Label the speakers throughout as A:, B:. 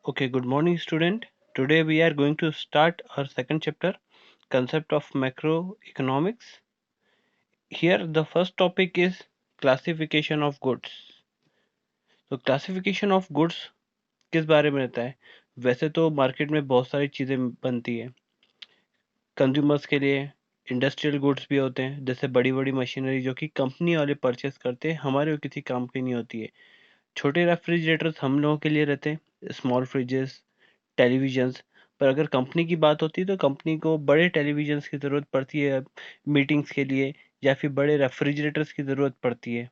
A: Okay, good morning, student. Today we are going to start our second chapter, concept of macroeconomics. Here, the first topic is classification of goods. तो classification of goods किस बारे में रहता है? वैसे तो market में बहुत सारी चीज़ें बनती है। कंज्यूमर्स के लिए इंडस्ट्रियल गुड्स भी होते हैं, जैसे बड़ी बड़ी मशीनरी जो कि कंपनी वाले परचेस करते हैं, हमारे किसी काम की नहीं होती है। छोटे रेफ्रिजरेटर्स हम लोगों के लिए रहते हैं, स्मॉल फ्रिजेस, टेलीविजन्स। पर अगर कंपनी की बात होती है तो कंपनी को बड़े टेलीविजन्स की ज़रूरत पड़ती है मीटिंग्स के लिए, या फिर बड़े रेफ्रिजरेटर्स की ज़रूरत पड़ती है।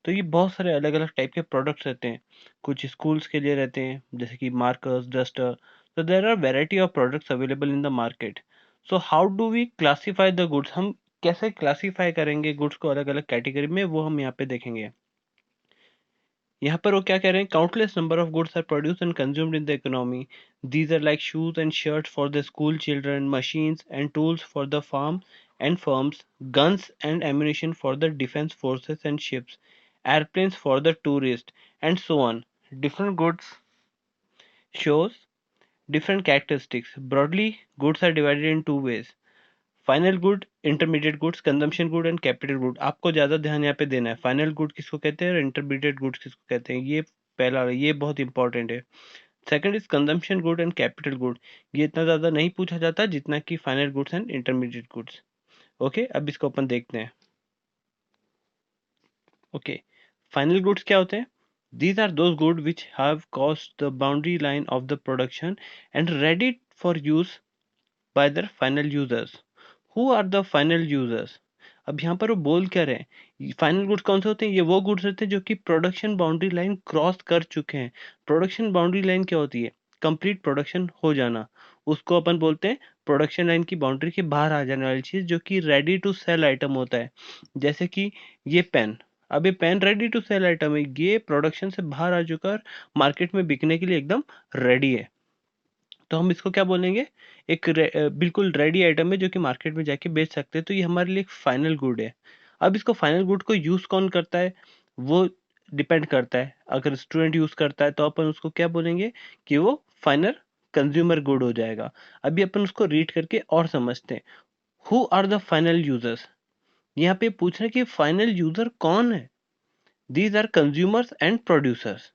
A: तो ये बहुत सारे अलग अलग टाइप के प्रोडक्ट्स रहते हैं। कुछ स्कूल्स के लिए रहते हैं, जैसे कि मार्कर्स, डस्टर। तो there are variety of products available in the market. So how do we classify the goods? हम कैसे क्लासीफाई करेंगे गुड्स को अलग अलग कैटेगरी में, वो हम यहाँ पे देखेंगे। यहाँ पर वो क्या कह रहे हैं, countless number of goods are produced and consumed in the economy. These are like shoes and shirts for the school children, machines and tools for the farm and firms, guns and ammunition for the defense forces and ships, airplanes for the tourist, and so on. Different goods shows different characteristics. Broadly, goods are divided in two ways: final good, intermediate goods, consumption good and capital good. आपको ज्यादा ध्यान यहाँ पे देना है, final good किसको कहते हैं और इंटरमीडिएट गुड्स किसको कहते हैं, ये पहला, ये बहुत इंपॉर्टेंट है। Second is consumption good and capital good. ये इतना ज्यादा नहीं पूछा जाता जितना कि final goods and intermediate goods. Okay, अब इसको अपन देखते हैं। ओके, फाइनल गुड्स क्या होते हैं? These are those goods which have crossed the boundary line of the production and ready for use by their final users. Who are the final users? अब यहाँ पर वो बोल क्या रहे हैं, फाइनल गुड्स कौन से होते हैं? ये वो गुड्स रहते हैं जो कि प्रोडक्शन बाउंड्री लाइन क्रॉस कर चुके हैं। प्रोडक्शन बाउंड्री लाइन क्या होती है? कंप्लीट प्रोडक्शन हो जाना, उसको अपन बोलते हैं प्रोडक्शन लाइन की बाउंड्री के बाहर आ जाने वाली चीज, जो कि रेडी टू सेल आइटम होता है। जैसे कि ये पेन, अब ये pen ready to sell item है, ये प्रोडक्शन से बाहर आ चुका है, मार्केट में बिकने के लिए एकदम रेडी है। तो हम इसको क्या बोलेंगे, एक बिल्कुल रेडी आइटम है जो कि मार्केट में जाके बेच सकते हैं, तो ये हमारे लिए एक फाइनल गुड है। अब इसको फाइनल गुड को यूज कौन करता है, वो डिपेंड करता है। अगर स्टूडेंट यूज करता है तो अपन उसको क्या बोलेंगे कि वो फाइनल कंज्यूमर गुड हो जाएगा। अभी अपन उसको रीड करके और समझते हैं। Who are the final users? यहाँ पे पूछ रहे हैं कि फाइनल यूजर कौन है। These are consumers and producers.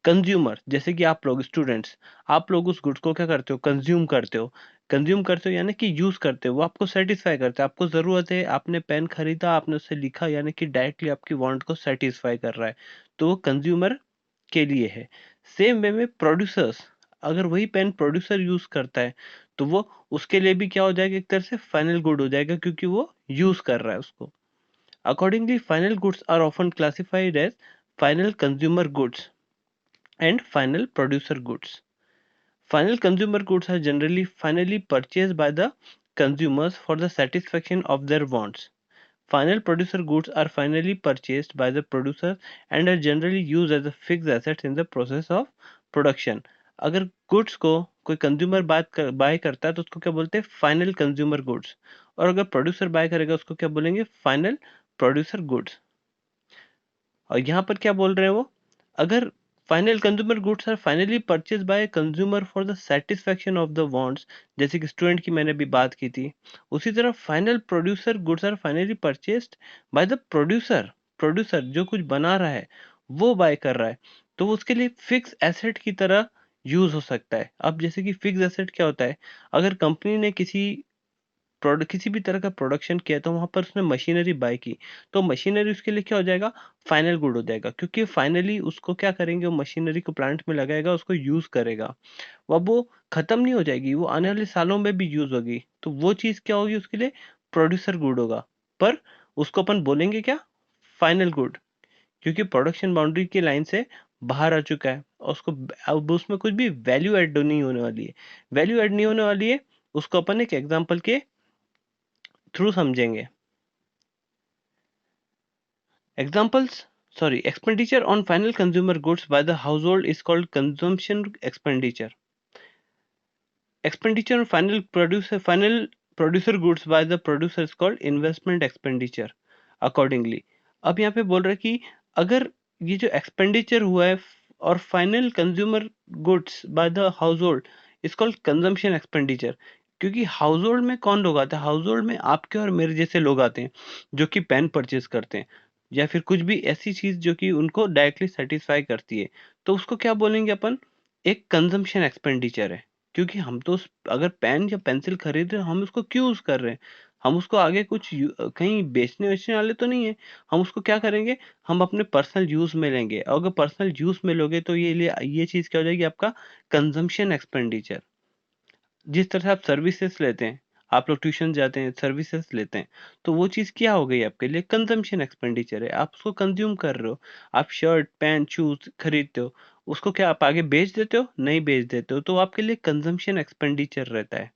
A: Consumer जैसे कि आप लोग स्टूडेंट्स, आप लोग उस गुड्स को क्या करते हो, कंज्यूम करते हो। कंज्यूम करते हो यानी कि यूज करते हो, वो आपको सेटिस्फाई करता है, आपको जरूरत है, आपने पेन खरीदा, आपने उससे लिखा, यानी कि डायरेक्टली आपकी वांट को सेटिस्फाई कर रहा है, तो वो कंज्यूमर के लिए है। सेम वे में प्रोड्यूसर्स, अगर वही पेन प्रोड्यूसर यूज करता है तो वो उसके लिए भी क्या हो जाएगा, एक तरह से फाइनल गुड हो जाएगा, क्योंकि वो यूज कर रहा है उसको। Accordingly, final goods are often classified as final consumer goods and final producer goods. Final consumer goods are generally finally purchased by the consumers for the satisfaction of their wants. Final producer goods are finally purchased by the producer and are generally used as a fixed assets in the process of production. अगर goods को कोई consumer bye करता है तो उसको क्या बोलते हैं, फाइनल कंज्यूमर गुड्स। और अगर प्रोड्यूसर बाय करेगा उसको क्या बोलेंगे, फाइनल प्रोड्यूसर गुड्स। और यहाँ पर क्या बोल रहे हैं वो, अगर final consumer goods are finally purchase by consumer for the satisfaction of the wants, जैसे कि स्टूडेंट की मैंने अभी बात की थी, उसी तरह final producer goods are finally purchased by the producer. Producer जो कुछ बना रहा है वो बाय कर रहा है, तो वो उसके लिए फिक्स एसेट की तरह यूज हो सकता है। अब जैसे कि फिक्स एसेट क्या होता है, अगर कंपनी ने किसी भी तरह का प्रोडक्शन किया तो वहां पर उसने मशीनरी बाय की, तो मशीनरी उसके लिए क्या हो जाएगा, फाइनल गुड हो जाएगा, क्योंकि फाइनली उसको क्या करेंगे, वो मशीनरी को प्लांट में लगाएगा, उसको यूज करेगा। वो खत्म नहीं हो जाएगी, वो आने वाले सालों में भी यूज होगी, तो वो चीज क्या होगी उसके लिए, प्रोड्यूसर गुड होगा। पर उसको अपन बोलेंगे क्या, फाइनल गुड, क्योंकि प्रोडक्शन बाउंड्री की लाइन से बाहर आ चुका है और उसको अब उसमें कुछ भी वैल्यू ऐड नहीं होने वाली है। वैल्यू ऐड नहीं होने वाली है, उसको अपन एक एग्जांपल के थ्रू समझेंगे। Examples, sorry, expenditure on final consumer goods by the household is called consumption expenditure. Expenditure on final producer goods by the producer is called investment expenditure. Accordingly, अब यहाँ पे बोल रहा है कि अगर ये जो एक्सपेंडिचर हुआ है or final consumer goods by the household is called consumption expenditure. क्योंकि हाउस होल्ड में कौन लोग आते हैं? हाउस होल्ड में आपके और मेरे जैसे लोग आते हैं जो कि पेन परचेज करते हैं या फिर कुछ भी ऐसी चीज जो कि उनको डायरेक्टली सेटिस्फाई करती है, तो उसको क्या बोलेंगे अपन? एक कंजम्पशन एक्सपेंडिचर है। क्योंकि हम तो अगर पेन या पेंसिल खरीद रहे हैं, हम उसको क्यों यूज कर रहे हैं? हम उसको आगे कुछ कहीं बेचने वेचने वाले तो नहीं है। हम उसको क्या करेंगे? हम अपने पर्सनल यूज में लेंगे, और अगर पर्सनल यूज में लोगे तो ये चीज क्या हो जाएगी? आपका कंजम्पशन एक्सपेंडिचर। जिस तरह से आप सर्विसेज लेते हैं, आप लोग ट्यूशन जाते हैं, सर्विसेज लेते हैं, तो वो चीज क्या हो गई आपके लिए? कंजम्पशन एक्सपेंडिचर है। आप उसको कंज्यूम कर रहे हो। आप शर्ट पैंट शूज खरीदते हो, उसको क्या आप आगे बेच देते हो? नहीं बेच देते हो, तो आपके लिए कंजम्पशन एक्सपेंडिचर रहता है।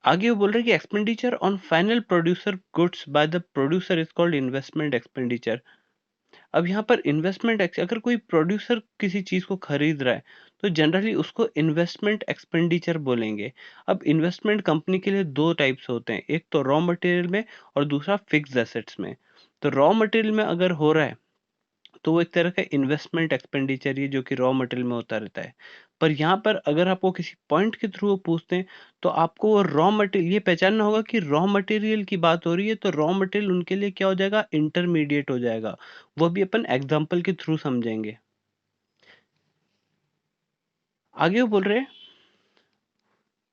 A: आगे वो बोल रहे हैं कि expenditure on final producer goods by the producer is called investment expenditure. अब यहाँ पर इन्वेस्टमेंट, अगर कोई प्रोड्यूसर किसी चीज को खरीद रहा है तो जनरली उसको इन्वेस्टमेंट एक्सपेंडिचर बोलेंगे। अब इन्वेस्टमेंट कंपनी के लिए दो टाइप्स होते हैं, एक तो रॉ मटेरियल में और दूसरा फिक्स्ड एसेट्स में। तो रॉ मटेरियल में अगर हो रहा है तो वो एक तरह का इन्वेस्टमेंट एक्सपेंडिचर ही जो कि रॉ मटेरियल में होता रहता है। पर यहाँ पर अगर आपको किसी पॉइंट के थ्रू पूछते हैं तो आपको वो रॉ मटेरियल ये पहचानना होगा कि रॉ मटेरियल की बात हो रही है, तो रॉ मटेरियल उनके लिए क्या हो जाएगा? इंटरमीडिएट हो जाएगा। वो भी अपन एग्जाम्पल के थ्रू समझेंगे। आगे वो बोल रहे हैं,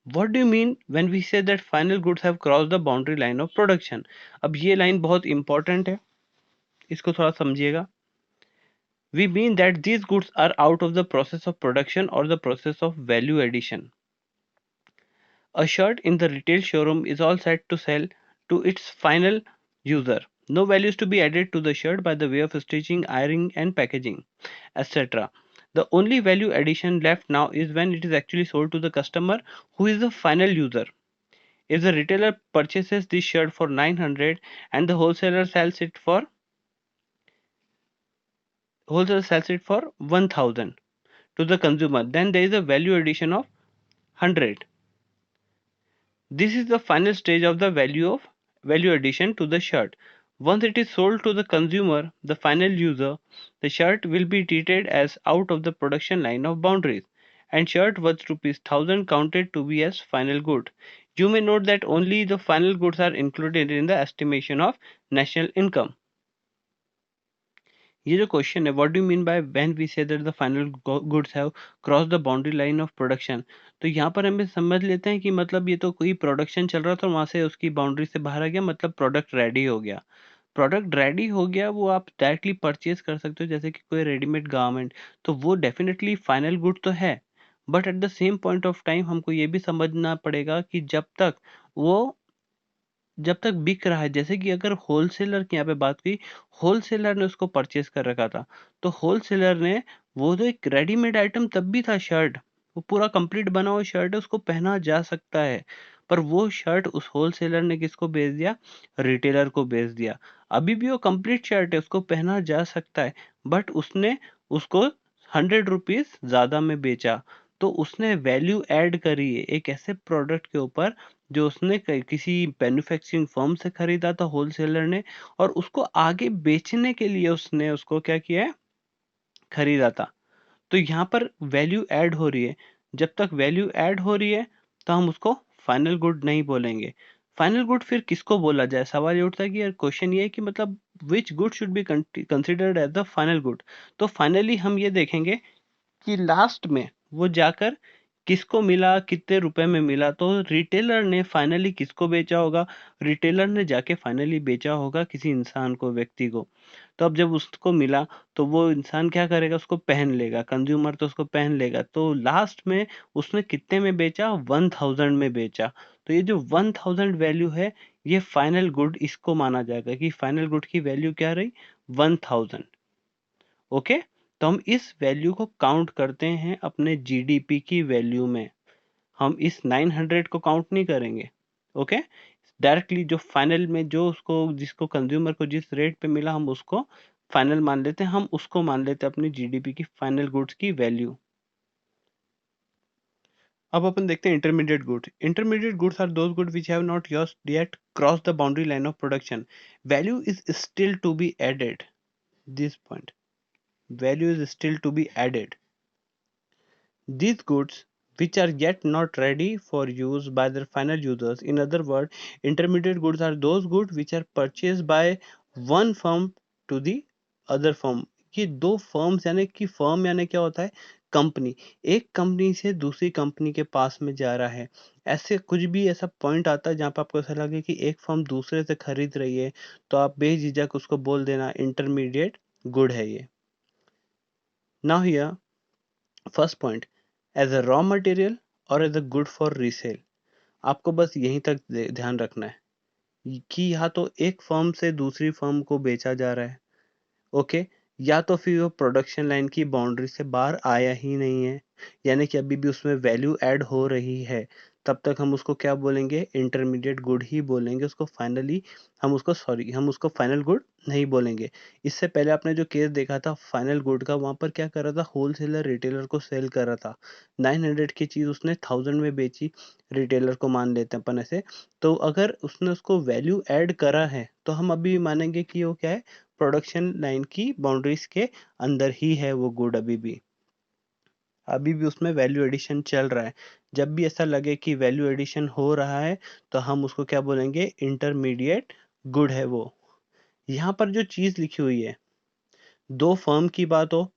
A: what do you mean when we say that final goods have cross the boundary line of production? अब ये लाइन बहुत इंपॉर्टेंट है, इसको थोड़ा समझिएगा। We mean that these goods are out of the process of production or the process of value addition. A shirt in the retail showroom is all set to sell to its final user. No values to be added to the shirt by the way of stitching, ironing, and packaging, etc. The only value addition left now is when it is actually sold to the customer, who is the final user. If the retailer purchases this shirt for 900 and the wholesaler sells it for 1000 to the consumer, then there is a value addition of 100. This is the final stage of the value addition to the shirt. Once it is sold to the consumer, the final user, the shirt will be treated as out of the production line of boundaries, and shirt worth rupees 1000 counted to be as final good. You may note that only the final goods are included in the estimation of national income. ये जो question है, what do mean by when we say that the final goods have cross the boundary line of production? तो यहाँ पर हमें समझ लेते हैं कि मतलब ये तो कोई प्रोडक्शन चल रहा था, वहां से उसकी बाउंड्री से बाहर आ गया, मतलब प्रोडक्ट रेडी हो गया। प्रोडक्ट रेडी हो गया वो आप डायरेक्टली परचेज कर सकते हो, जैसे कि कोई रेडीमेड गारमेंट, तो वो डेफिनेटली फाइनल गुड तो है। But at the same point of time हमको ये भी समझना पड़ेगा कि जब तक बिक रहा है, जैसे कि अगर होलसेलर की यहाँ पे बात की, होलसेलर ने उसको परचेज कर रखा था, तो होलसेलर ने वो तो एक रेडीमेड आइटम तब भी था शर्ट, वो पूरा कंप्लीट बना हुआ शर्ट है, उसको पहना जा सकता है। पर वो शर्ट उस होलसेलर ने किसको बेच दिया? रिटेलर को बेच दिया। अभी भी वो कंप्लीट शर्ट है, उसको पहना जा सकता है, बट उसने उसको 100 रुपीज ज्यादा में बेचा। तो उसने वैल्यू ऐड करी है एक ऐसे प्रोडक्ट के ऊपर जो उसने किसी मैन्युफैक्चरिंग फर्म से खरीदा था होलसेलर ने, और उसको आगे बेचने के लिए उसने उसको क्या किया है? खरीदा था। तो यहाँ पर वैल्यू ऐड हो रही है। जब तक वैल्यू ऐड हो रही है तो हम उसको फाइनल गुड नहीं बोलेंगे। फाइनल गुड फिर किसको बोला जाए? सवाल ये उठता है कि यार क्वेश्चन ये है कि मतलब which good should be considered as the final good. तो फाइनली हम ये देखेंगे कि लास्ट में वो जाकर किसको मिला, कितने रुपए में मिला। तो रिटेलर ने फाइनली किसको बेचा होगा? रिटेलर ने जाके फाइनली बेचा होगा किसी इंसान को, व्यक्ति को। तो अब जब उसको मिला तो वो इंसान क्या करेगा? उसको पहन लेगा, कंज्यूमर तो उसको पहन लेगा। तो लास्ट में उसने कितने में बेचा? 1000 में बेचा। तो ये जो 1000 वैल्यू है, ये फाइनल गुड इसको माना जाएगा कि फाइनल गुड की वैल्यू क्या रही? 1000। ओके, तो हम इस वैल्यू को काउंट करते हैं अपने जीडीपी की वैल्यू में। हम इस 900 को काउंट नहीं करेंगे। ओके, डायरेक्टली जो फाइनल में जो उसको जिसको कंज्यूमर को जिस रेट पे मिला हम उसको फाइनल मान लेते हैं, हम उसको मान लेते हैं अपनी जीडीपी की फाइनल गुड्स की वैल्यू। अब अपन देखते हैं intermediate goods. Intermediate goods are those good which have not yet cross the boundary line of production, value is still to be added. This point, value is still to be added. These goods which are yet not ready for use by their final users. In other words, intermediate goods are those goods which are purchased by one firm to the other firm. ये दो firms यानी कि firm यानी क्या होता है, company, एक company से दूसरी कंपनी के पास में जा रहा है। ऐसे कुछ भी ऐसा पॉइंट आता है जहाँ पे आपको ऐसा लगे कि एक फर्म दूसरे से खरीद रही है, तो आप बेझिझक उसको बोल देना इंटरमीडिएट गुड है ये। Now here first point, as a raw material और as a good for resale. आपको बस यहीं तक ध्यान रखना है कि या तो एक फर्म से दूसरी फर्म को बेचा जा रहा है, ओके, या तो फिर वो प्रोडक्शन लाइन की बाउंड्री से बाहर आया ही नहीं है, यानी कि अभी भी उसमें वैल्यू ऐड हो रही है, तब तक हम उसको क्या बोलेंगे, इंटरमीडिएट गुड ही बोलेंगे। उसको फाइनली हम उसको फाइनल गुड नहीं बोलेंगे। इससे पहले आपने जो केस देखा था फाइनल गुड का, वहां पर क्या कर रहा था, होलसेलर रिटेलर को सेल कर रहा था। 900 की चीज उसने 1000 में बेची, रिटेलर को मान लेते हैं अपन ऐसे। तो अगर उसने उसको वैल्यू ऐड करा है तो हम अभी मानेंगे कि वो क्या है, प्रोडक्शन लाइन की बाउंड्रीज के अंदर ही है वो गुड। अभी भी उसमें वैल्यू एडिशन चल रहा है। जब भी ऐसा लगे कि वैल्यू एडिशन हो रहा है तो हम उसको क्या बोलेंगे, इंटरमीडिएट गुड है वो। यहाँ पर जो चीज लिखी हुई है, दो फर्म की बात हो,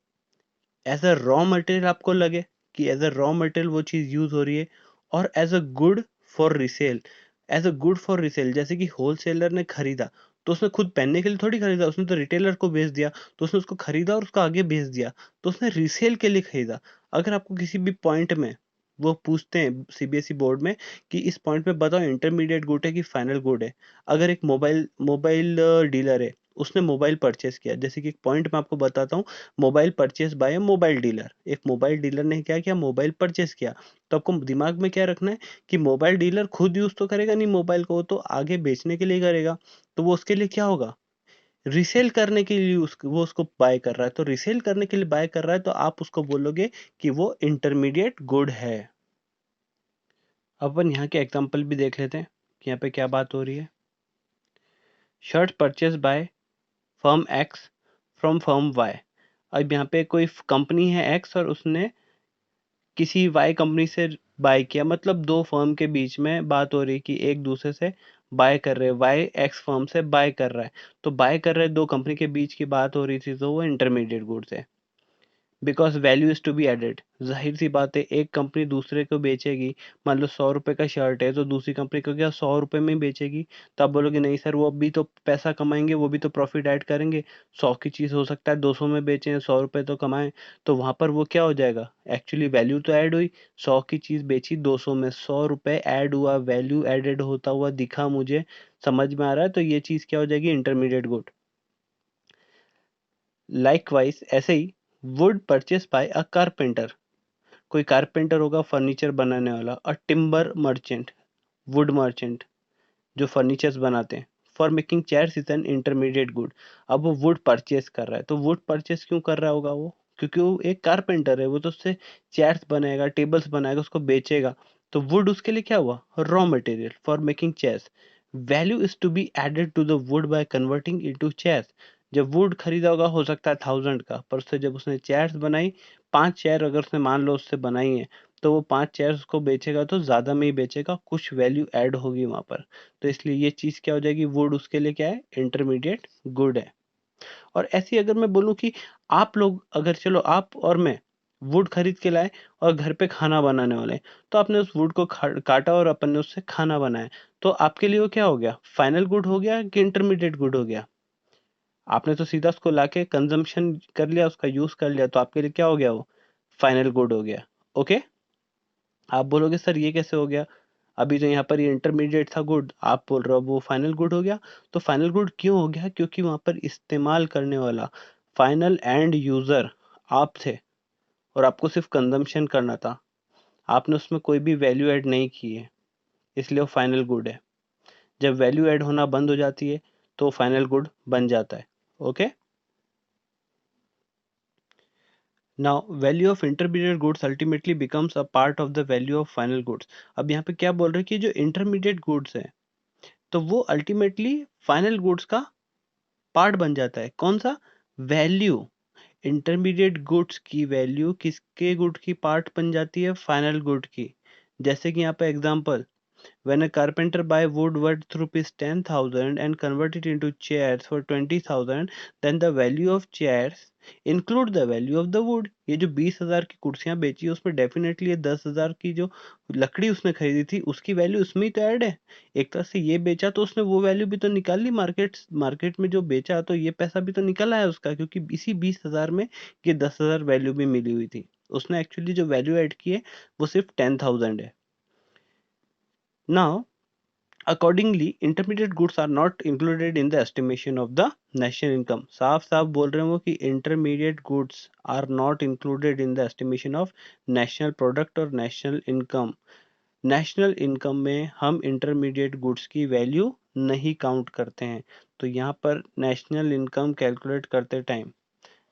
A: एज अ रॉ मटेरियल आपको लगे कि एज अ रॉ मटेरियल वो चीज यूज हो रही है, और as a good for resale. As a good for resale जैसे कि होलसेलर ने खरीदा, तो उसने खुद पहनने के लिए थोड़ी खरीदा, उसने तो रिटेलर को बेच दिया, तो उसने उसको खरीदा और उसको आगे बेच दिया, तो उसने रिसेल के लिए खरीदा। अगर आपको किसी भी पॉइंट में वो पूछते हैं सीबीएसई बोर्ड में कि इस पॉइंट पे बताओ इंटरमीडिएट गुड है कि फाइनल गुड है, अगर एक मोबाइल मोबाइल डीलर है, उसने मोबाइल परचेस किया, जैसे कि एक पॉइंट मैं आपको बताता हूँ, mobile purchase by mobile dealer. एक मोबाइल डीलर ने क्या किया, मोबाइल परचेस किया, तो आपको दिमाग में क्या रखना है कि मोबाइल डीलर खुद यूज तो करेगा नहीं मोबाइल को, वो तो आगे बेचने के लिए करेगा, तो वो उसके लिए क्या होगा, रिसेल करने के लिए वो उसको बाय कर रहा है, तो रिसेल करने के लिए बाय कर रहा है, तो आप उसको बोलोगे कि वो इंटरमीडिएट गुड है। अपन यहाँ के एग्जाम्पल भी देख लेते हैं कि यहाँ पे क्या बात हो रही है। Shirt purchase by firm X from firm Y. अब यहाँ पे कोई कंपनी है एक्स और उसने किसी वाई कंपनी से बाय किया, मतलब दो फर्म के बीच में बात हो रही है कि एक दूसरे से बाय कर रहे हैं, वाई एक्स फर्म से बाय कर रहा है, तो बाय कर रहे दो कंपनी के बीच की बात हो रही थी, तो वो इंटरमीडिएट गुड्स है। Because value is to be added, जाहिर सी बात है, एक कंपनी दूसरे को बेचेगी, मान लो 100 रुपए का शर्ट है, तो दूसरी कंपनी को क्या 100 रुपए में ही बेचेगी, तो आप बोलोगे नहीं सर, वो भी तो पैसा कमाएंगे, वो भी तो प्रॉफिट ऐड करेंगे, 100 की चीज हो सकता है 200 में बेचें, 100 रुपए तो कमाएं, तो वहां पर वो क्या हो जाएगा, एक्चुअली वैल्यू तो ऐड हुई, 100 की चीज बेची 200 में, 100 रुपए ऐड हुआ, वैल्यू एडेड होता हुआ दिखा मुझे, समझ में आ रहा है, तो ये चीज क्या हो जाएगी, इंटरमीडिएट गुड। लाइकवाइज ऐसे ही, wood purchase by a carpenter, कोई कारपेंटर होगा फर्नीचर बनाने वाला, a timber merchant, wood merchant जो फर्नीचर्स बनाते हैं, for making chairs is an intermediate good. अब वो वुड परचेस कर रहा है, तो वुड परचेस क्यों कर रहा होगा वो, क्योंकि वो एक कारपेंटर है, वो तो उससे चेयर्स बनाएगा, टेबल्स बनाएगा, उसको बेचेगा, तो वुड उसके लिए क्या हुआ, raw material for making chairs. Value is to be added to the wood by converting into chairs. जब वुड खरीदा होगा हो सकता है 1000 का, पर उससे जब उसने चेयर्स बनाई, 5 चेयर अगर उसने मान लो उससे बनाई है, तो वो 5 चेयर्स को बेचेगा तो ज्यादा में ही बेचेगा, कुछ वैल्यू ऐड होगी वहां पर, तो इसलिए ये चीज क्या हो जाएगी, वुड उसके लिए क्या है, इंटरमीडिएट गुड है। और ऐसी अगर मैं बोलूं कि आप लोग अगर, चलो आप और मैं वुड खरीद के लाए और घर पे खाना बनाने वाले हैं, तो आपने उस वुड को काटा और अपन ने उससे खाना बनाया, तो आपके लिए वो क्या हो गया, फाइनल गुड हो गया कि इंटरमीडिएट गुड हो गया। आपने तो सीधा उसको लाके कंजम्पशन कर लिया, उसका यूज कर लिया, तो आपके लिए क्या हो गया, वो फाइनल गुड हो गया। ओके, आप बोलोगे सर ये कैसे हो गया, अभी तो यहाँ पर ये इंटरमीडिएट था गुड, आप बोल रहे हो वो फाइनल गुड हो गया। तो फाइनल गुड क्यों हो गया, क्योंकि वहां पर इस्तेमाल करने वाला फाइनल एंड यूजर आप थे, और आपको सिर्फ कंजम्पशन करना था, आपने उसमें कोई भी वैल्यू ऐड नहीं की है, इसलिए वो फाइनल गुड है। जब वैल्यू ऐड होना बंद हो जाती है तो फाइनल गुड बन जाता है। Okay, now value of intermediate goods ultimately becomes a part of the value of final goods. अब यहाँ पे क्या बोल रहे हैं कि जो इंटरमीडिएट गुड्स है, तो वो अल्टीमेटली फाइनल गुड्स का पार्ट बन जाता है, कौन सा, वैल्यू। इंटरमीडिएट गुड्स की वैल्यू किसके गुड की पार्ट बन जाती है? फाइनल गुड की। जैसे कि यहाँ पे example, when a carpenter buy wood worth rupees 10,000 and convert it into chairs for 20,000, then the value of chairs include the value of the wood। ये जो 20,000 की कुर्सियां बेची उसमें डेफिनेटली ये 10,000 की जो लकड़ी उसने खरीदी थी उसकी वैल्यू उसमें ही तो ऐड है। एक तरह से ये बेचा तो उसने वो वैल्यू भी तो निकाल ली, मार्केट में जो बेचा तो ये पैसा भी तो निकल आया उसका, क्योंकि इसी 20,000 में ये 10,000 वैल्यू भी मिली हुई थी। उसने एक्चुअली जो वैल्यू ऐड की है वो सिर्फ 10,000 है। Now, accordingly, intermediate goods are not included in the estimation of the national income। साफ साफ बोल रहे हैं वो कि intermediate goods are not included in the estimation of national product और national income। नेशनल इनकम में हम इंटरमीडिएट गुड्स की वैल्यू नहीं काउंट करते हैं। तो यहाँ पर नेशनल इनकम कैलकुलेट करते टाइम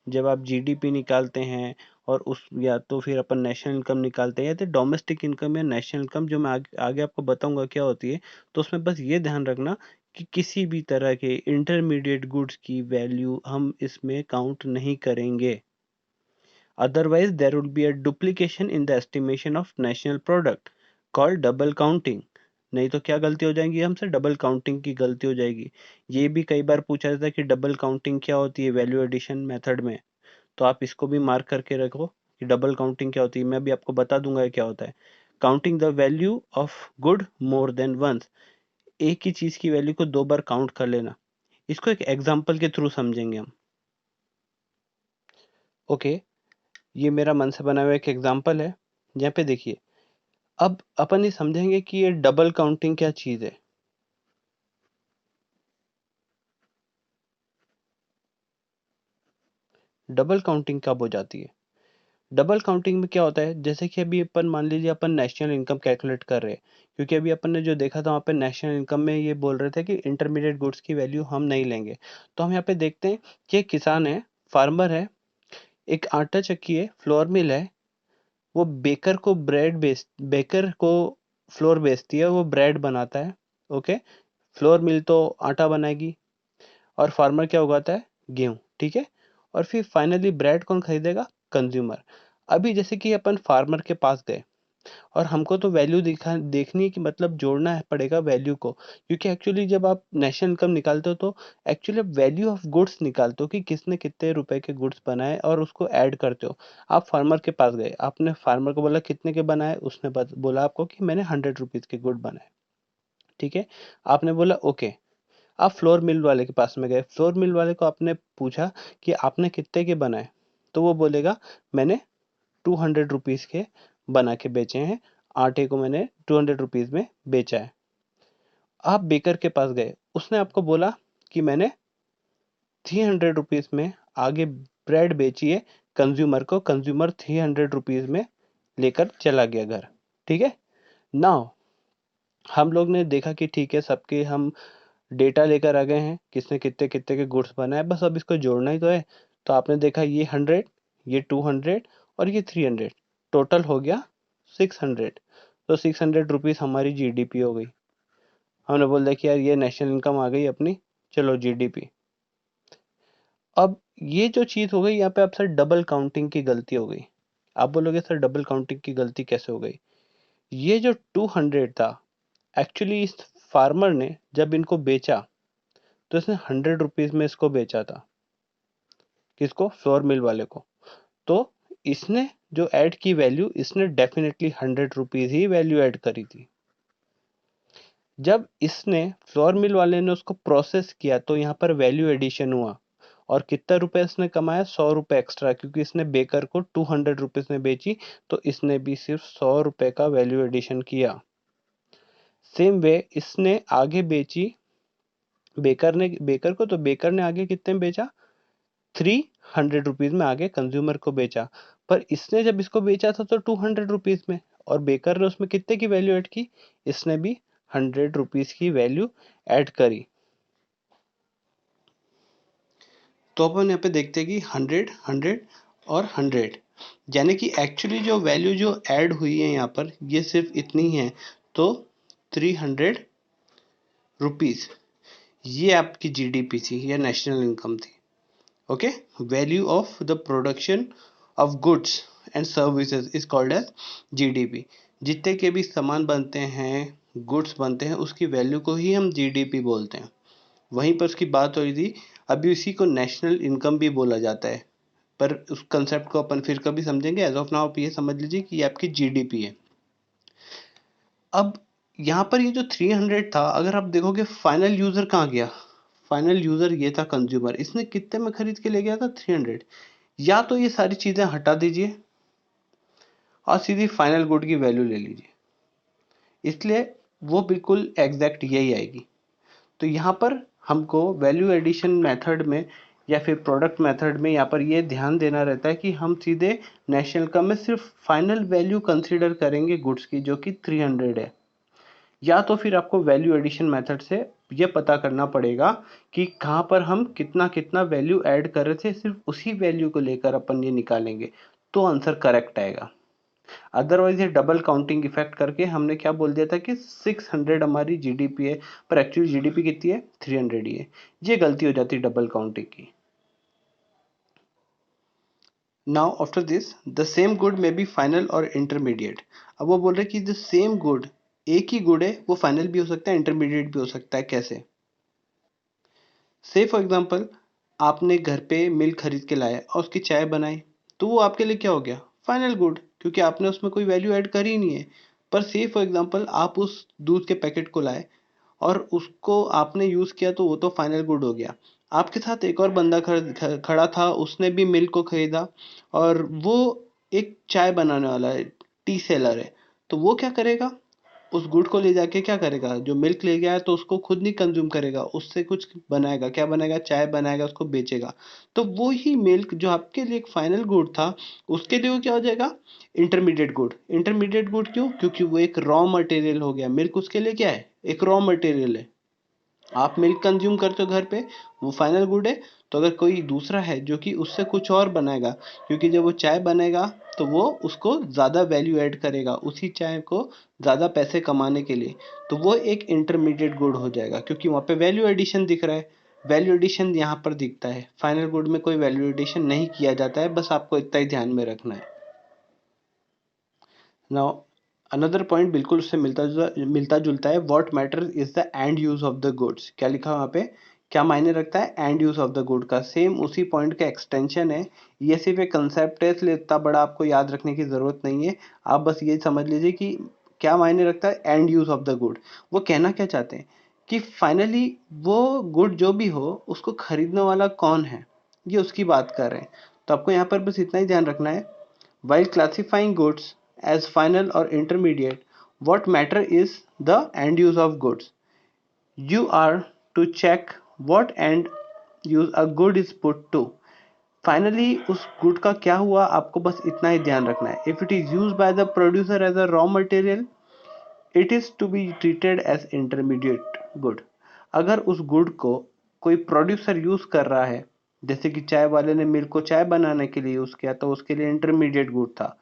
A: जब आप जीडीपी निकालते हैं और उस या तो फिर अपन नेशनल इनकम निकालते हैं या तो डोमेस्टिक इनकम या नेशनल इनकम, जो मैं आगे आपको बताऊंगा क्या होती है, तो उसमें बस ये ध्यान रखना कि किसी भी तरह के इंटरमीडिएट गुड्स की वैल्यू हम इसमें काउंट नहीं करेंगे। Otherwise there will be a duplication in the estimation of national product called double counting. नहीं तो क्या गलती हो जाएगी, हमसे डबल काउंटिंग की गलती हो जाएगी। ये भी कई बार पूछा जाता है कि डबल काउंटिंग क्या होती है वैल्यू एडिशन मेथड में, तो आप इसको भी मार्क करके रखो कि डबल काउंटिंग क्या होती है। मैं भी आपको बता दूंगा क्या होता है। Counting the value of good more than once, एक ही चीज की वैल्यू को दो बार काउंट कर लेना। इसको एक एग्जांपल के थ्रू समझेंगे हम। ओके, ये मेरा मन से बना हुआ एक एग्जांपल है। यहाँ पे देखिए, अब अपन ये समझेंगे कि ये डबल काउंटिंग क्या चीज है। डबल काउंटिंग कब हो जाती है? डबल काउंटिंग में क्या होता है, जैसे कि अभी अपन मान लीजिए अपन नेशनल इनकम कैलकुलेट कर रहे हैं, क्योंकि अभी अपन ने जो देखा था वहाँ पे नेशनल इनकम में ये बोल रहे थे कि इंटरमीडिएट गुड्स की वैल्यू हम नहीं लेंगे। तो हम यहाँ पे देखते हैं कि एक किसान है, फार्मर है, एक आटा चक्की है, फ्लोर मिल है, वो बेकर को फ्लोर बेचती है, वो ब्रेड बनाता है। ओके, फ्लोर मिल तो आटा बनाएगी और फार्मर क्या उगाता है? गेहूं। ठीक है, और फिर फाइनली ब्रेड कौन खरीदेगा? कंज्यूमर। अभी जैसे कि अपन फार्मर के पास गए और हमको तो वैल्यू दिखा देखनी है कि मतलब जोड़ना है पड़ेगा वैल्यू को, क्योंकि एक्चुअली जब आप नेशनल इनकम निकालते हो तो एक्चुअली आप वैल्यू ऑफ गुड्स निकालते हो कि किसने कितने रुपए के गुड्स बनाए और उसको ऐड करते हो। आप फार्मर के पास गए, आपने फार्मर को बोला कितने के बनाए, उसने बोला आपको कि मैंने 100 रुपीज के गुड बनाए। ठीक है, आपने बोला ओके। आप फ्लोर मिल वाले के पास में गए, फ्लोर मिल वाले को आपने पूछा कि आपने कितने के बनाए, तो वो बोलेगा मैंने 200 रुपीज के बना के बेचे हैं, आटे को मैंने 200 रुपीज में बेचा है। आप बेकर के पास गए, उसने आपको बोला कि मैंने 300 रुपीज में आगे ब्रेड बेची है कंज्यूमर को, कंज्यूमर 300 रुपीज में लेकर चला गया घर। ठीक है, नाउ हम लोग ने देखा कि ठीक है, सबके हम डेटा लेकर आ गए हैं, किसने कितने कितने के गुड्स बनाए, बस अब इसको जोड़ना ही तो है। तो आपने देखा ये 100, ये 200 और ये 300, टोटल हो गया 600। तो 600 रुपीज हमारी जीडीपी हो गई। हमने बोल दिया कि यार ये नेशनल इनकम आ गई अपनी, चलो जीडीपी। अब ये जो चीज हो गई यहाँ पे, अब सर डबल काउंटिंग की गलती हो गई। आप बोलोगे सर डबल काउंटिंग की गलती कैसे हो गई? ये जो 200 था, एक्चुअली इस फार्मर ने जब इनको बेचा तो इसने 100 रुपीज में इसको बेचा था। किसको? फ्लोर मिल वाले को। तो इसने जो ऐड की वैल्यू, इसने डेफिनेटली 100 रुपीज ही वैल्यू ऐड करी थी। जब इसने फ्लोर मिल वाले ने उसको प्रोसेस किया तो यहाँ पर वैल्यू एडिशन हुआ, और कितना रुपए इसने कमाया? 100 रुपए एक्स्ट्रा, क्योंकि इसने बेकर को 200 रुपीज में बेची, तो इसने भी सिर्फ 100 रुपए का वैल्यू एडिशन किया। सेम वे इसने आगे बेची बेकर को, तो बेकर ने आगे कितने में बेचा? 300 रुपीज में आगे कंज्यूमर को बेचा। पर इसने जब इसको बेचा था तो 200 रुपीज में, और बेकर ने उसमें कितने की वैल्यू ऐड की? इसने भी 100 रुपीज की वैल्यू ऐड करी। तो अपन यहाँ पे देखते हैं कि 100, 100 और 100, यानी कि एक्चुअली जो वैल्यू जो ऐड हुई है यहाँ पर ये सिर्फ इतनी है। तो 300 रुपीज ये आपकी जीडीपी थी या नेशनल इनकम थी। Okay, value of the production of goods and services is called as GDP. जितने के भी सामान बनते हैं, गुड्स बनते हैं, उसकी वैल्यू को ही हम जीडीपी बोलते हैं। वहीं पर उसकी बात हो रही थी, अभी उसी को नेशनल इनकम भी बोला जाता है, पर उस कंसेप्ट को अपन फिर कभी समझेंगे। एज ऑफ नाउ आप ये समझ लीजिए कि ये आपकी जीडीपी है। अब यहाँ पर ये जो 300 था, अगर आप देखोगे फाइनल यूजर कहाँ गया, फाइनल यूजर ये था कंज्यूमर, इसने कितने में खरीद के ले गया था 300। या तो ये सारी चीजें हटा दीजिए और सीधी फाइनल गुड की वैल्यू ले लीजिए, इसलिए वो बिल्कुल एग्जैक्ट यही आएगी। तो यहाँ पर हमको वैल्यू एडिशन मेथड में या फिर प्रोडक्ट मेथड में यहाँ पर ये ध्यान देना रहता है कि हम सीधे नेशनल इनकम में सिर्फ फाइनल वैल्यू कंसीडर करेंगे गुड्स की, जो कि 300 है। या तो फिर आपको वैल्यू एडिशन मेथड से ये पता करना पड़ेगा कि कहाँ पर हम कितना कितना वैल्यू ऐड कर रहे थे, सिर्फ उसी वैल्यू को लेकर अपन ये निकालेंगे तो आंसर करेक्ट आएगा। अदरवाइज ये डबल काउंटिंग इफेक्ट करके हमने क्या बोल दिया था कि 600 हमारी जीडीपी है, पर एक्चुअली जीडीपी कितनी है, 300 ही है। ये गलती हो जाती है डबल काउंटिंग की। Now after this the same good में बी फाइनल और इंटरमीडिएट। अब वो बोल रहे कि द सेम गुड, एक ही गुड है, वो फाइनल भी हो सकता है, इंटरमीडिएट भी हो सकता है। कैसे? से फॉर एग्जांपल, आपने घर पे मिल्क खरीद के लाया और उसकी चाय बनाई, तो वो आपके लिए क्या हो गया, फाइनल गुड, क्योंकि आपने उसमें कोई वैल्यू ऐड करी ही नहीं है। पर से फॉर एग्जांपल आप उस दूध के पैकेट को लाए और उसको आपने यूज़ किया, तो वो तो फाइनल गुड हो गया। आपके साथ एक और बंदा खड़ा था, उसने भी मिल्क को खरीदा और वो एक चाय बनाने वाला है, टी सेलर है। तो वो क्या करेगा, उस गुड को ले जाके क्या करेगा, जो मिल्क ले गया है तो उसको खुद नहीं कंज्यूम करेगा, उससे कुछ बनाएगा, क्या बनाएगा, चाय बनाएगा, उसको बेचेगा। तो वो ही मिल्क जो आपके लिए एक फाइनल गुड था, उसके लिए वो क्या हो जाएगा, इंटरमीडिएट गुड। इंटरमीडिएट गुड क्यों, क्योंकि वो एक रॉ मटेरियल हो गया। मिल्क उसके लिए क्या है, एक रॉ मटेरियल है। आप मिल्क कंज्यूम करते हो घर पे, वो फाइनल गुड है। तो अगर कोई दूसरा है जो कि उससे कुछ और बनाएगा, क्योंकि जब वो चाय बनेगा तो वो उसको ज़्यादा वैल्यू ऐड करेगा उसी चाय को ज़्यादा पैसे कमाने के लिए, तो वो एक इंटरमीडिएट गुड हो जाएगा, क्योंकि वहाँ पे वैल्यू एडिशन दिख रहा है। वैल्यू एडिशन यहाँ पर दिखता है, फाइनल गुड में कोई वैल्यू एडिशन नहीं किया जाता है, बस आपको इतना ही ध्यान में रखना है। नाउ अनदर पॉइंट बिल्कुल उससे मिलता जुलता है, what matter is the end use of the goods. क्या लिखा वहाँ पे, क्या मायने रखता है and use of the good का, सेम उसी पॉइंट का एक्सटेंशन है। ये सिर्फ एक कंसेप्ट है, इसलिए इतना बड़ा आपको याद रखने की जरूरत नहीं है। आप बस ये समझ लीजिए कि क्या मायने रखता है and use of the good. वो कहना क्या चाहते हैं कि फाइनली वो गुड जो भी हो, उसको खरीदने वाला कौन है, ये उसकी बात कर रहे हैं। तो आपको यहाँ पर बस इतना ही ध्यान रखना है, while classifying goods as final or intermediate, what matter is the end use of goods. You are to check what end use a good is put to. Finally उस गुड का क्या हुआ, आपको बस इतना ही ध्यान रखना है। If it is use by the producer as a raw material, it is to be treated as intermediate good. अगर उस गुड को कोई प्रोड्यूसर यूज कर रहा है, जैसे कि चाय वाले ने मिल्क को चाय बनाने के लिए यूज किया, तो उसके लिए इंटरमीडिएट गुड था।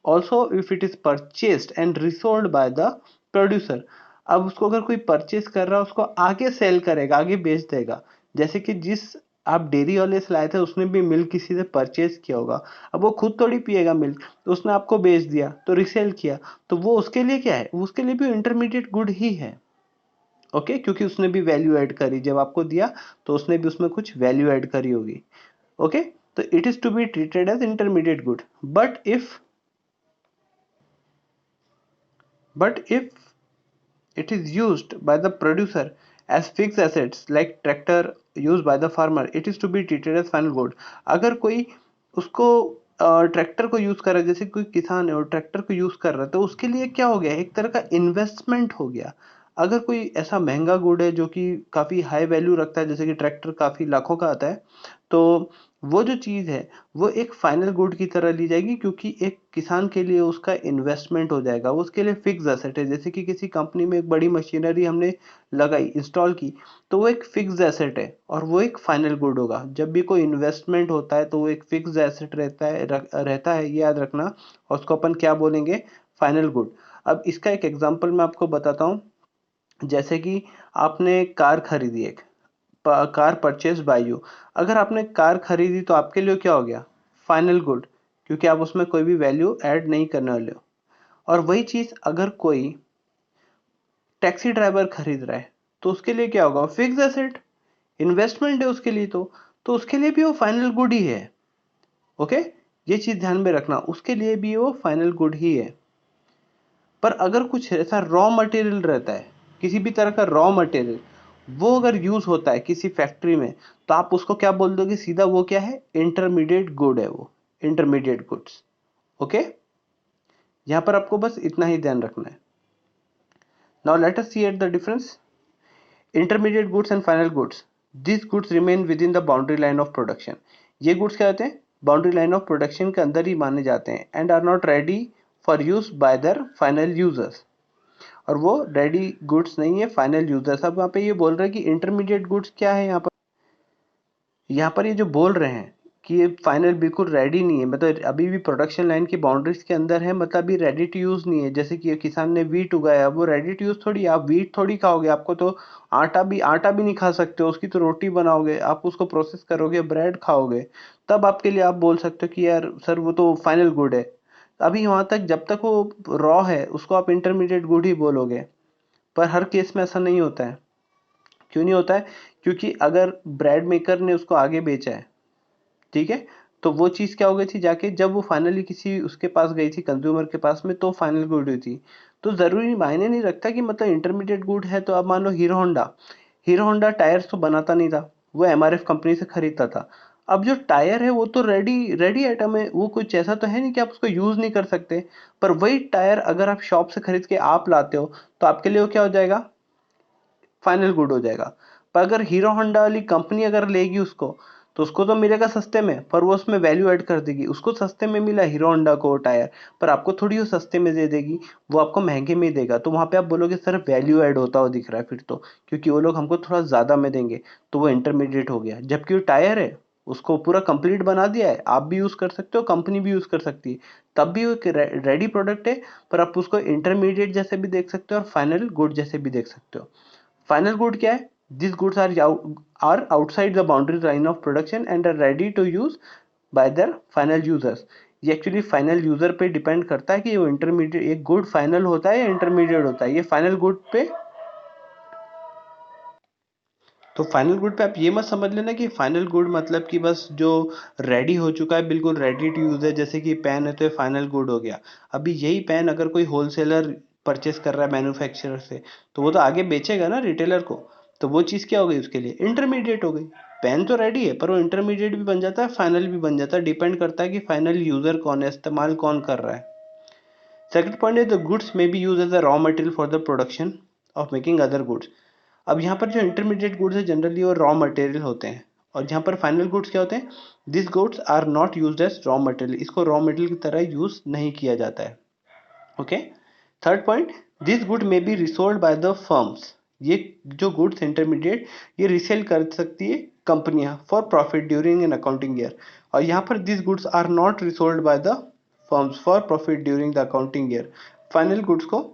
A: Also if it is purchased and resold by the producer, अब उसको अगर कोई परचेज कर रहा है, उसको आगे सेल करेगा, आगे बेच देगा। जैसे कि जिस आप डेयरी वाले से लाए थे, उसने भी मिल्क किसी से परचेज किया होगा, अब वो खुद थोड़ी पिएगा मिल्क, तो उसने आपको बेच दिया, तो रिसेल किया, तो वो उसके लिए क्या है, उसके लिए भी इंटरमीडिएट गुड ही है। ओके, क्योंकि उसने भी वैल्यू ऐड करी, जब आपको दिया तो उसने भी उसमें कुछ वैल्यू ऐड करी होगी। ओके, तो it is to be treated as intermediate good. But if it is used by the producer as fixed assets like tractor used by the farmer, it is to be treated as final good। अगर कोई उसको tractor को use कर रहा है, जैसे कोई किसान है और ट्रैक्टर को यूज कर रहा है, तो उसके लिए क्या हो गया, एक तरह का इन्वेस्टमेंट हो गया। अगर कोई ऐसा महंगा गुड है जो कि काफी हाई वैल्यू रखता है, जैसे कि ट्रैक्टर काफी लाखों का आता है, तो वो जो चीज है वो एक फाइनल गुड की तरह ली जाएगी, क्योंकि एक किसान के लिए उसका इन्वेस्टमेंट हो जाएगा, वो उसके लिए फिक्स एसेट है। जैसे कि किसी कंपनी में एक बड़ी मशीनरी हमने लगाई, इंस्टॉल की, तो वो एक फिक्स एसेट है और वो एक फाइनल गुड होगा। जब भी कोई इन्वेस्टमेंट होता है तो वो एक फिक्स एसेट रहता है, ये याद रखना। और उसको अपन क्या बोलेंगे, फाइनल गुड। अब इसका एक एग्जांपल मैं आपको बताता हूँ। जैसे कि आपने कार खरीदी एक, कार परचेज बाय यू। अगर आपने कार खरीदी तो आपके लिए क्या हो गया, फाइनल गुड, क्योंकि आप उसमें कोई भी वैल्यू ऐड नहीं करने वाले हो। और वही चीज अगर कोई टैक्सी ड्राइवर खरीद रहा है तो उसके लिए क्या होगा, फिक्स एसेट, इन्वेस्टमेंट है उसके लिए, तो उसके लिए भी वो फाइनल गुड ही है। ओके, ये चीज ध्यान में रखना, उसके लिए भी वो फाइनल गुड ही है। पर अगर कुछ ऐसा रॉ मटेरियल रहता है, किसी भी तरह का रॉ मटेरियल, वो अगर यूज होता है किसी फैक्ट्री में, तो आप उसको क्या बोल दोगे सीधा, वो क्या है, इंटरमीडिएट गुड है वो, इंटरमीडिएट गुड्स। ओके, यहां पर आपको बस इतना ही ध्यान रखना है। Now let us see at the difference intermediate goods and final goods. This goods remain with in the boundary line of production. ये गुड्स क्या होते हैं, बाउंड्री लाइन ऑफ प्रोडक्शन के अंदर ही माने जाते हैं, and are not ready for use by their final users. और वो रेडी गुड्स नहीं है फाइनल यूजर्स। अब यहाँ पे ये बोल रहे हैं कि इंटरमीडिएट गुड्स क्या है, यहाँ पर ये जो बोल रहे हैं कि ये फाइनल बिल्कुल रेडी नहीं है, मतलब अभी भी प्रोडक्शन लाइन की बाउंड्रीज के अंदर है, मतलब अभी रेडी टू यूज नहीं है। जैसे कि किसान ने वीट उगाया, वो रेडी टू यूज थोड़ी, आप वीट थोड़ी खाओगे, आपको तो आटा भी नहीं खा सकते हो, उसकी तो रोटी बनाओगे, आप उसको प्रोसेस करोगे, ब्रेड खाओगे, तब आपके लिए आप बोल सकते हो कि यार सर वो तो फाइनल गुड है। अभी वहां तक जब तक वो रॉ है उसको आप इंटरमीडिएट गुड ही बोलोगे। पर हर केस में ऐसा नहीं होता है। क्यों नहीं होता है, क्योंकि अगर ब्रेड मेकर ने उसको आगे बेचा है, ठीक है, तो वो चीज क्या हो गई थी, जाके जब वो फाइनली किसी उसके पास गई थी कंज्यूमर के पास में, तो फाइनल गुड हुई थी। तो जरूरी मायने नहीं रखता कि मतलब इंटरमीडिएट गुड है। तो अब मान लो हीरो होंडा टायर्स तो बनाता नहीं था, वो एमआरएफ कंपनी से खरीदता था। अब जो टायर है वो तो रेडी रेडी आइटम है, वो कुछ ऐसा तो है नहीं कि आप उसको यूज नहीं कर सकते। पर वही टायर अगर आप शॉप से खरीद के आप लाते हो, तो आपके लिए वो क्या हो जाएगा, फाइनल गुड हो जाएगा। पर अगर हीरो होंडा वाली कंपनी अगर लेगी उसको, तो उसको तो मिलेगा सस्ते में, पर वो उसमें वैल्यू ऐड कर देगी। उसको सस्ते में मिला हीरो होंडा को टायर, पर आपको थोड़ी वो सस्ते में दे देगी, वो आपको महंगे में देगा। तो वहां पे आप बोलोगे सर वैल्यू ऐड होता हुआ दिख रहा है फिर तो, क्योंकि वो लोग हमको थोड़ा ज्यादा में देंगे, तो वो इंटरमीडिएट हो गया। जबकि वो टायर है, उसको पूरा कंप्लीट बना दिया है, आप भी यूज कर सकते हो, कंपनी भी यूज कर सकती है, तब भी वो एक रेडी प्रोडक्ट है। पर आप उसको इंटरमीडिएट जैसे भी देख सकते हो और फाइनल गुड जैसे भी देख सकते हो। फाइनल गुड क्या है, this goods are outside the boundary line of production and are ready to use by their final users. ये एक्चुअली फाइनल यूजर पे डिपेंड करता है कि वो इंटरमीडिएट, एक गुड फाइनल होता है या इंटरमीडिएट होता है। ये फाइनल गुड पे, तो फाइनल गुड पे आप ये मत समझ लेना कि फाइनल गुड मतलब कि बस जो रेडी हो चुका है, बिल्कुल रेडी टू यूज है। जैसे कि पेन है तो ये फाइनल गुड हो गया। अभी यही पेन अगर कोई होलसेलर परचेस कर रहा है मैन्युफैक्चरर से, तो वो तो आगे बेचेगा ना रिटेलर को, तो वो चीज़ क्या हो गई उसके लिए, इंटरमीडिएट हो गई। पेन तो रेडी है पर वो इंटरमीडिएट भी बन जाता है, फाइनल भी बन जाता है, डिपेंड करता है कि फाइनल यूजर कौन है, इस्तेमाल कौन कर रहा है। सेकंड पॉइंट है the goods may be use as a raw material for the production of making other goods. अब यहाँ पर जो इंटरमीडिएट गुड्स है जनरली वो रॉ मटेरियल होते हैं, और जहाँ पर फाइनल गुड्स क्या होते हैं, this goods are not used as raw material, इसको रॉ मटेरियल की तरह यूज नहीं किया जाता है। Okay, third point, this good may be resold by the firms. ये जो गुड्स इंटरमीडिएट, ये रिसेल कर सकती है कंपनियां for profit during an accounting year. और यहाँ पर this goods are not resold by the firms for profit during the accounting year. Final goods को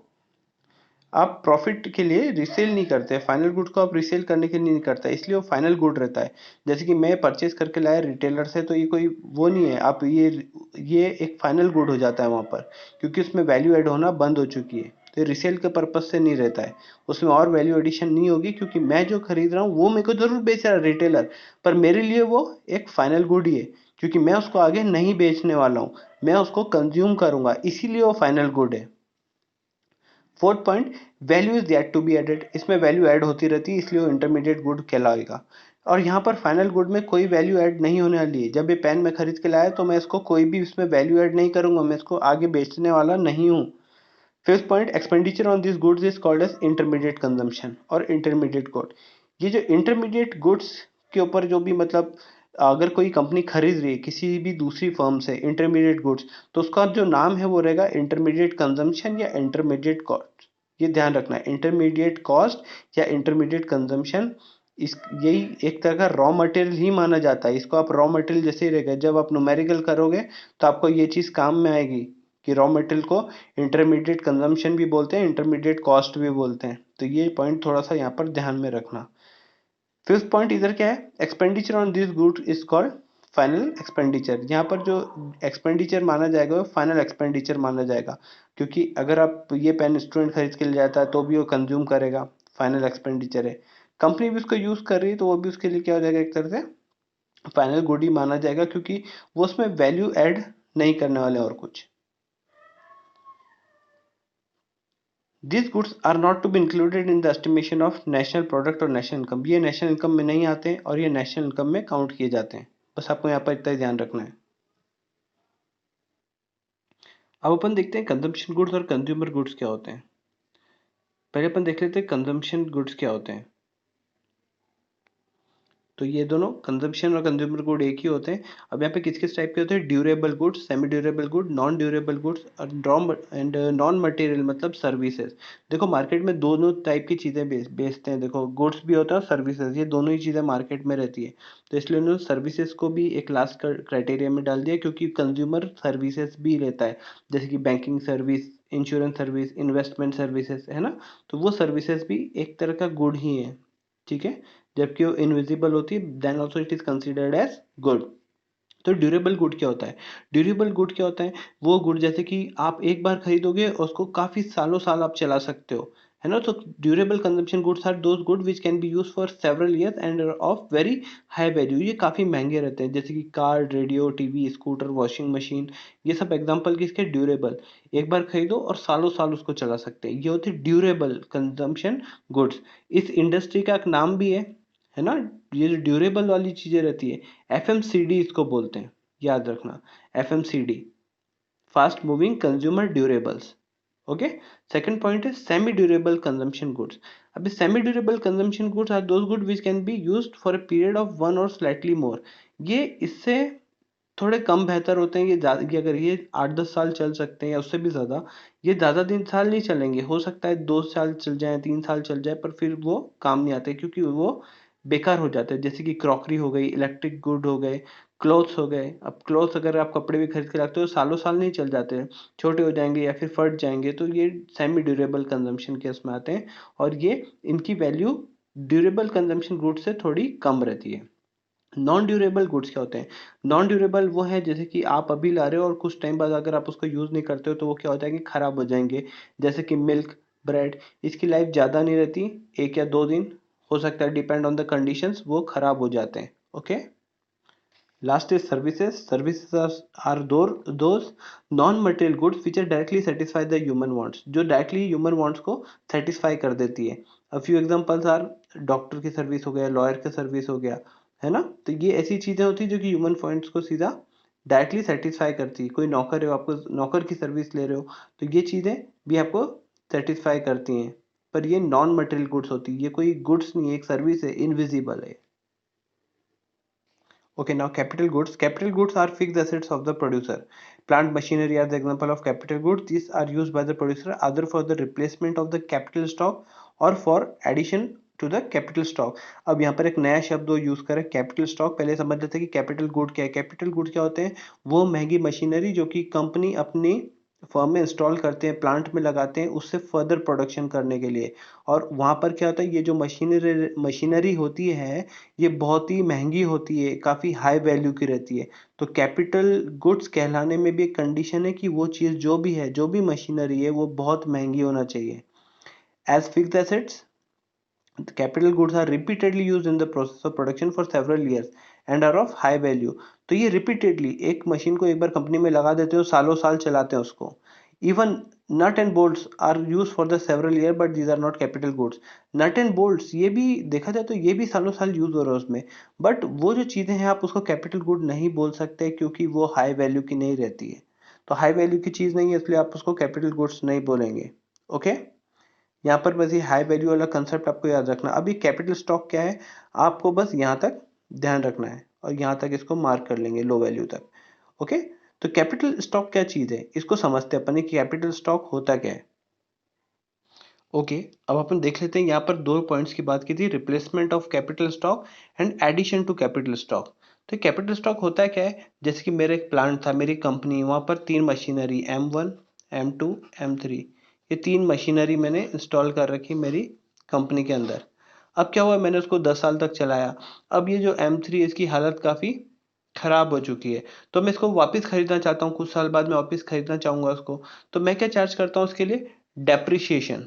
A: आप प्रॉफिट के लिए रिसेल नहीं करते, फाइनल गुड को आप रिसेल करने के लिए नहीं करते, इसलिए वो फाइनल गुड रहता है। जैसे कि मैं परचेस करके लाया रिटेलर से, तो ये कोई वो नहीं है, आप ये एक फाइनल गुड हो जाता है वहाँ पर, क्योंकि उसमें वैल्यू ऐड होना बंद हो चुकी है। तो ये रिसेल के पर्पज से नहीं रहता है, उसमें और वैल्यू एडिशन नहीं होगी, क्योंकि मैं जो खरीद रहा हूँ वो मेरे को जरूर बेच रहा है रिटेलर, पर मेरे लिए वो एक फाइनल गुड ही है, क्योंकि मैं उसको आगे नहीं बेचने वाला हूँ, मैं उसको कंज्यूम करूंगा, इसीलिए वो फाइनल गुड है। Fourth point, value is yet to be added, इसमें वैल्यू ऐड होती रहती है, इसलिए वो इंटरमीडिएट गुड कहलाएगा। और यहाँ पर फाइनल गुड में कोई वैल्यू ऐड नहीं होने वाली है। जब ये पेन मैं खरीद के लाया तो मैं इसको कोई भी इसमें वैल्यू ऐड नहीं करूंगा, मैं इसको आगे बेचने वाला नहीं हूँ। Fifth point, expenditure on this goods is called as intermediate consumption और इंटरमीडिएट गुड। ये जो इंटरमीडिएट गुड्स के ऊपर जो भी मतलब अगर कोई कंपनी खरीद रही है किसी भी दूसरी फर्म से इंटरमीडिएट गुड्स, तो उसका जो नाम है वो रहेगा इंटरमीडिएट कंजम्पशन या इंटरमीडिएट कॉस्ट। ये ध्यान रखना है, इंटरमीडिएट कॉस्ट या इंटरमीडिएट कंजम्पशन, इस यही एक तरह का रॉ मटेरियल ही माना जाता है। इसको आप रॉ मटेरियल जैसे ही रहेगा, जब आप न्यूमेरिकल करोगे तो आपको ये चीज़ काम में आएगी कि रॉ मटेरियल को इंटरमीडिएट कंजम्पशन भी बोलते हैं, इंटरमीडिएट कॉस्ट भी बोलते हैं। तो ये पॉइंट थोड़ा सा यहाँ पर ध्यान में रखना। फिफ्थ पॉइंट इधर क्या है, expenditure on this good is called final expenditure. यहाँ पर जो एक्सपेंडिचर माना जाएगा वो फाइनल एक्सपेंडिचर माना जाएगा, क्योंकि अगर आप ये पेन स्टूडेंट खरीद के ले जाता है तो भी वो कंज्यूम करेगा, फाइनल एक्सपेंडिचर है। कंपनी भी उसको यूज कर रही है तो वो भी उसके लिए क्या हो जाएगा, एक तरह से फाइनल गुड ही माना जाएगा, क्योंकि वो उसमें वैल्यू ऐड नहीं करने वाले और कुछ। These goods are not to be included in the estimation of national product और national income। ये नेशनल इनकम में नहीं आते हैं और ये नेशनल इनकम में काउंट किए जाते हैं। बस आपको यहाँ पर इतना ही ध्यान रखना है। अब अपन देखते हैं कंजम्पशन गुड्स और कंज्यूमर गुड्स क्या होते हैं। पहले अपन देख लेते हैं कंजम्पशन गुड्स क्या होते हैं। तो ये दोनों कंजम्पशन और कंज्यूमर गुड एक ही होते हैं। अब यहाँ पे किस किस टाइप के होते हैं, durable goods, semi durable good, non durable goods और एंड नॉन मटेरियल मतलब सर्विसेज। देखो मार्केट में दोनों टाइप की चीज़ें बेचते हैं। देखो गुड्स भी होता है और सर्विसेज, ये दोनों ही चीज़ें मार्केट में रहती है। तो इसलिए उन्होंने सर्विसेज को भी एक लास्ट क्राइटेरिया में डाल दिया, क्योंकि कंज्यूमर सर्विसेज भी लेता है, जैसे कि banking service, insurance service, investment services, है ना। तो वो सर्विसेज भी एक तरह का गुड ही है, ठीक है। जबकि वो इनविजिबल होती है, then also it is considered as good. तो ड्यूरेबल गुड क्या होता है, ड्यूरेबल गुड क्या होता है, वो गुड जैसे कि आप एक बार खरीदोगे और उसको काफी सालों साल आप चला सकते हो, है ना। तो durable consumption goods are those good which can be use for several years and of very high value. ये काफी महंगे रहते हैं, जैसे कि car, radio, TV, scooter, washing machine, ये सब एग्जांपल किसके, ड्यूरेबल। एक बार खरीदो और सालों साल उसको चला सकते हैं, ये होती है ड्यूरेबल कंजम्पशन गुड्स। इस इंडस्ट्री का एक नाम भी है ना। ये जो ड्यूरेबल वाली चीजें रहती है, एफएमसीडी इसको बोलते हैं, याद रखना, FMCD, fast moving consumer durables. Okay. Second point है सेमी ड्यूरेबल कंजम्पशन गुड्स। अभी semi durable consumption goods are those good which can be used for a period of 1 और स्लाइटली मोर। ये इससे थोड़े कम बेहतर होते हैं, ये अगर ये 8-10 साल चल सकते हैं या उससे भी ज़्यादा, ये ज़्यादा दिन साल नहीं चलेंगे, हो सकता है 2 साल चल जाए, 3 साल चल जाए, पर फिर वो काम नहीं आते क्योंकि वो बेकार हो जाते हैं। जैसे कि क्रॉकरी हो गई, इलेक्ट्रिक गुड हो गए, क्लोथ्स हो गए। अब क्लोथ्स अगर आप कपड़े भी खरीद के रखते हो सालों साल नहीं चल जाते हैं, छोटे हो जाएंगे या फिर फट जाएंगे, तो ये सेमी ड्यूरेबल कंजम्पशन के उसमें आते हैं, और ये इनकी वैल्यू ड्यूरेबल कंजम्पशन गुड्स से थोड़ी कम रहती है। नॉन ड्यूरेबल गुड्स क्या होते हैं, नॉन ड्यूरेबल वो है जैसे कि आप अभी ला रहे हो और कुछ टाइम बाद अगर आप उसको यूज़ नहीं करते हो तो वो क्या होता है कि खराब हो जाएंगे। जैसे कि मिल्क, ब्रेड, इसकी लाइफ ज़्यादा नहीं रहती, 1 या 2 दिन हो सकता है, डिपेंड ऑन द कंडीशंस, वो खराब हो जाते हैं। Okay. Last is services. Services are those non material goods which are directly satisfy the human wants, जो डायरेक्टली ह्यूमन वांट्स को सेटिस्फाई कर देती है। A few examples are, doctor की सर्विस हो गया, लॉयर की सर्विस हो गया, है ना। तो ये ऐसी चीजें होती है जो कि ह्यूमन पॉइंट्स को सीधा डायरेक्टली सेटिस्फाई करती है। कोई नौकर है, आपको नौकर की सर्विस ले रहे हो, तो ये चीजें भी आपको सेटिस्फाई करती हैं। पर ये नॉन मटेरियल गुड्स होती है, ये कोई गुड्स नहीं है, एक सर्विस है, इनविजिबल है। Okay, now capital goods. Capital goods are fixed assets of the producer. Plant machinery are the example of capital goods. These are used by the producer either for the replacement of the capital stock or for addition to the capital stock. अब यहाँ पर एक नया शब्द use करें, capital stock. पहले समझ लेते हैं कि कैपिटल गुड क्या है। कैपिटल गुड क्या होते हैं, वो महंगी मशीनरी जो कि कंपनी अपनी फर्म में इंस्टॉल करते हैं, प्लांट में लगाते हैं उससे फर्दर प्रोडक्शन करने के लिए। और वहाँ पर क्या होता है, ये जो मशीनरी होती है ये बहुत ही महंगी होती है, काफ़ी हाई वैल्यू की रहती है। तो कैपिटल गुड्स कहलाने में भी एक कंडीशन है कि वो चीज़ जो भी है, जो भी मशीनरी है, वो बहुत महंगी होना चाहिए। As fixed assets, capital goods are repeatedly used in the process of production for several years and are of high value। तो ये repeatedly, एक मशीन को एक बार कंपनी में लगा देते हो, सालों साल चलाते हैं उसको। Even nut and bolts are use for the several year but these are not capital goods. Nut and bolts ये भी देखा जाए तो ये भी सालों साल यूज हो रहा है उसमें, बट वो जो चीजें हैं आप उसको कैपिटल गुड नहीं बोल सकते क्योंकि वो हाई वैल्यू की नहीं रहती है। तो हाई वैल्यू की चीज नहीं है इसलिए आप उसको कैपिटल गुड्स नहीं बोलेंगे। ओके। यहाँ पर बस ये हाई वैल्यू वाला कंसेप्ट आपको याद रखना। अभी कैपिटल स्टॉक क्या है, आपको बस यहाँ तक ध्यान रखना है और यहाँ तक इसको मार्क कर लेंगे, लो वैल्यू तक। ओके। तो कैपिटल स्टॉक क्या चीज है, इसको समझते हैं अपन कि कैपिटल स्टॉक होता क्या है। ओके। अब अपन देख लेते हैं, यहाँ पर दो पॉइंट्स की बात की थी, replacement of capital stock and addition to capital stock. तो कैपिटल स्टॉक होता है क्या है, जैसे कि मेरा एक प्लांट था, मेरी कंपनी, वहाँ पर 3 मशीनरी M1, M2, M3, ये 3 मशीनरी मैंने इंस्टॉल कर रखी मेरी कंपनी के अंदर। अब क्या हुआ, मैंने उसको 10 साल तक चलाया। अब ये जो M3 इसकी हालत काफ़ी खराब हो चुकी है, तो मैं इसको वापस खरीदना चाहता हूँ, कुछ साल बाद मैं वापस खरीदना चाहूँगा उसको। तो मैं क्या चार्ज करता हूँ उसके लिए? डेप्रिशिएशन।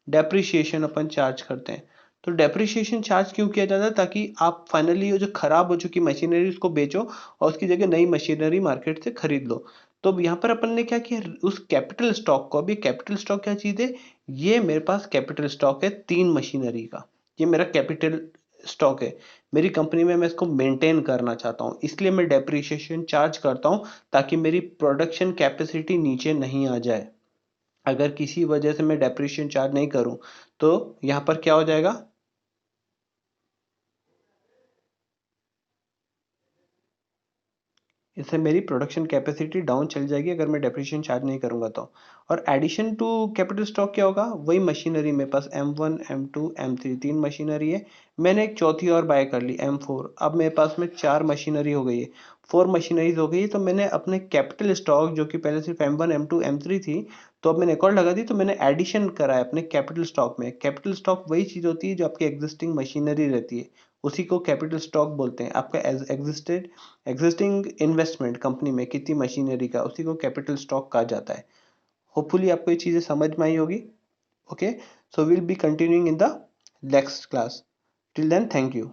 A: डेप्रिशिएशन अपन चार्ज करते हैं। तो डेप्रिशिएशन चार्ज क्यों किया जाता है? ताकि आप फाइनली वो जो खराब हो चुकी मशीनरी उसको बेचो और उसकी जगह नई मशीनरी मार्केट से खरीद लो। तो अब यहाँ पर अपन ने क्या किया, उस कैपिटल स्टॉक को, अभी कैपिटल स्टॉक क्या चीज़ है? ये मेरे पास कैपिटल स्टॉक है 3 मशीनरी का, ये मेरा कैपिटल स्टॉक है। मेरी कंपनी में मैं इसको मेंटेन करना चाहता हूँ, इसलिए मैं डेप्रिशिएशन चार्ज करता हूँ, ताकि मेरी प्रोडक्शन कैपेसिटी नीचे नहीं आ जाए। अगर किसी वजह से मैं डेप्रिशिएशन चार्ज नहीं करूं, तो यहां पर क्या हो जाएगा? इससे मेरी प्रोडक्शन कैपेसिटी डाउन चल जाएगी अगर मैं डेप्रिशिएशन चार्ज नहीं करूंगा तो। और एडिशन टू कैपिटल स्टॉक क्या होगा? वही मशीनरी, मेरे पास M1 M2 M3 तीन मशीनरी है। मैंने एक चौथी और बाय कर ली M4, अब मेरे पास में 4 मशीनरी हो गई है, 4 मशीनरीज हो गई है। तो मैंने अपने कैपिटल स्टॉक जो कि पहले सिर्फ M1 M2 M3 थी, तो अब मैंने एक और लगा दी, तो मैंने एडिशन करा है अपने कैपिटल स्टॉक में। कैपिटल स्टॉक वही चीज होती है जो आपकी एग्जिस्टिंग मशीनरी रहती है, उसी को कैपिटल स्टॉक बोलते हैं। आपका एग्जिस्टिंग इन्वेस्टमेंट कंपनी में कितनी मशीनरी का, उसी को कैपिटल स्टॉक कहा जाता है। होपफुली आपको ये चीजें समझ में आई होगी। Okay, so will be continuing in the next class. Till then, thank you.